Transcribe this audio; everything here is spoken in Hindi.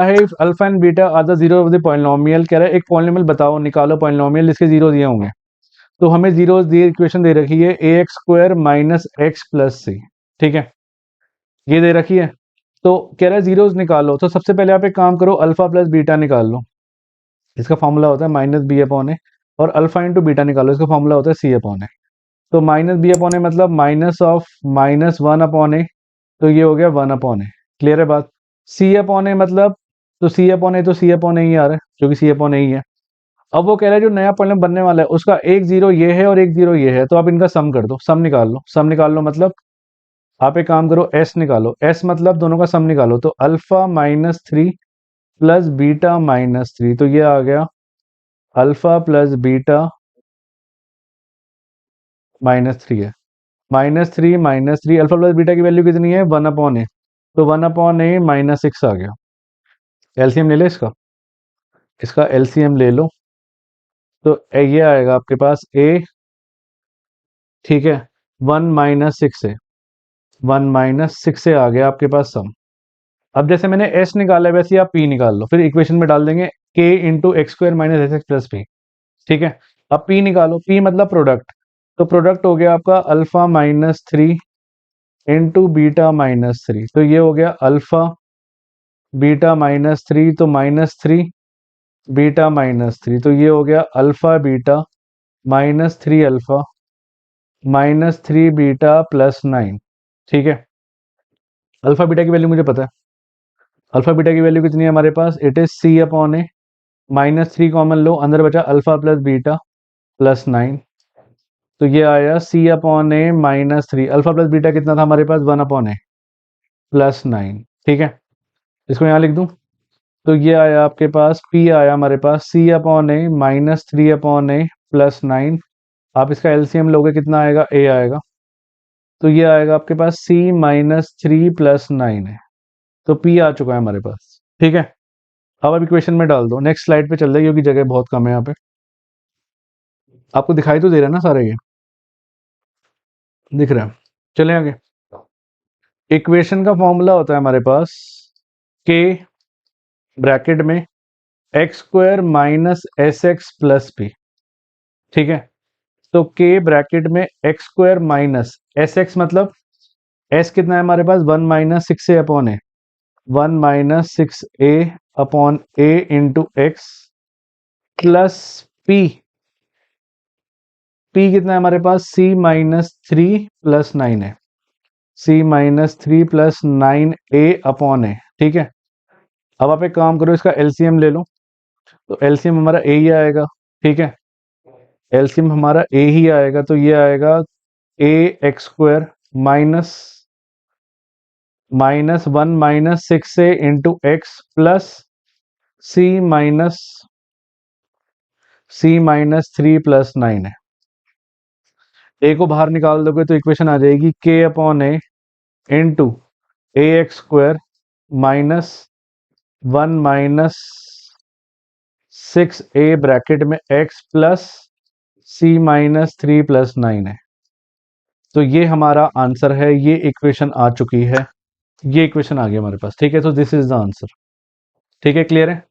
है alpha and beta are the zero of the polynomial. कह रहा है एक पॉलिनोमियल बताओ, निकालो पॉलिनोमियल जिसके जीरो दिए होंगे। तो हमें जीरो दिए, इक्वेशन दे रखी है A X square minus X plus C. ठीक है, ये दे रखी है। तो कह रहा है जीरोस निकालो। तो सबसे पहले आप एक काम करो, अल्फा प्लस बीटा निकाल लो। इसका फॉर्मूला होता है माइनस बी अपॉन ए। और अल्फा इंटू बीटा निकालो, इसका फॉर्मूला होता है सी अपॉन ए। तो माइनस बी अपॉन ए मतलब minus of minus one upon A, तो ये हो गया वन अपॉन ए। क्लियर है बात। सी अपॉन ए मतलब, तो सी अपॉन ए तो सी अपॉन ए ही आ रहा है, जो कि सी अपॉन ए ही है। अब वो कह रहा है जो नया पॉइंट बनने वाला है उसका एक जीरो ये है और एक जीरो ये है, तो आप इनका सम कर दो, सम निकाल लो। सम निकाल लो मतलब आप एक काम करो, एस निकालो। एस मतलब दोनों का सम निकालो। तो alpha minus three plus beta minus three, तो ये आ गया alpha plus beta minus three है। Minus three alpha plus beta की वैल्यू कितनी है, वन अपॉन ए। तो one upon A minus six आ गया। एलसीएम ले लो इसका, इसका एलसीएम ले लो। तो ये आएगा आपके पास ए, ठीक है, वन माइनस सिक्स है, वन माइनस सिक्स से आ गया आपके पास सम। अब जैसे मैंने एस निकाला है वैसे ही आप पी निकाल लो, फिर इक्वेशन में डाल देंगे के into x square minus S X plus P. ठीक है, अब पी निकालो। पी मतलब प्रोडक्ट, तो प्रोडक्ट हो गया आपका alpha minus three into beta minus three. तो ये हो गया अल्फा बीटा माइनस थ्री, तो minus three beta minus three, तो ये हो गया alpha beta minus three alpha minus three beta plus nine. ठीक है, अल्फा बीटा की वैल्यू मुझे पता है। अल्फा बीटा की वैल्यू कितनी है हमारे पास, it is C upon A. Minus three common लो, अंदर बचा alpha plus beta plus nine. तो ये आया C upon A minus three. Alpha plus beta कितना था हमारे पास, one upon A plus nine. ठीक है, इसको यहाँ लिख दूं। तो ये आया आपके पास, पी आया हमारे पास सी upon A minus three upon A plus nine. आप इसका एलसीएम लोगे कितना आएगा, ए आएगा। तो ये आएगा आपके पास C minus three plus nine है। तो पी आ चुका है हमारे पास। ठीक है, अब आप इक्वेशन में डाल दो। नेक्स्ट स्लाइड पे चल रही क्योंकि जगह बहुत कम है यहाँ पे। आपको दिखाई तो दे रहा है ना सारा, ये दिख रहा है। चलें आगे। इक्वेशन का फॉर्मूला होता है हमारे पास के ब्रैकेट में X square minus S X plus P. ठीक है, तो के ब्रैकेट में X square minus S X मतलब एस कितना है हमारे पास, one minus six A upon A, one minus six A upon A into X plus P. P कितना है हमारे पास, C minus three plus nine है, C minus three plus nine A upon A. ठीक है, अब आप एक काम करो, इसका एलसीएम ले लो। तो एलसीएम हमारा ए ही आएगा। ठीक है, एलसीएम हमारा ए ही आएगा। तो ये आएगा A X square minus minus one minus six A into X plus C minus three plus nine है। ए को बाहर निकाल दोगे तो इक्वेशन आ जाएगी K upon A into A X square minus one minus six A bracket में X plus C minus three plus nine है। तो ये हमारा आंसर है, ये इक्वेशन आ चुकी है, ये इक्वेशन आ गई हमारे पास। ठीक है, तो दिस इज द आंसर। ठीक है, क्लियर है।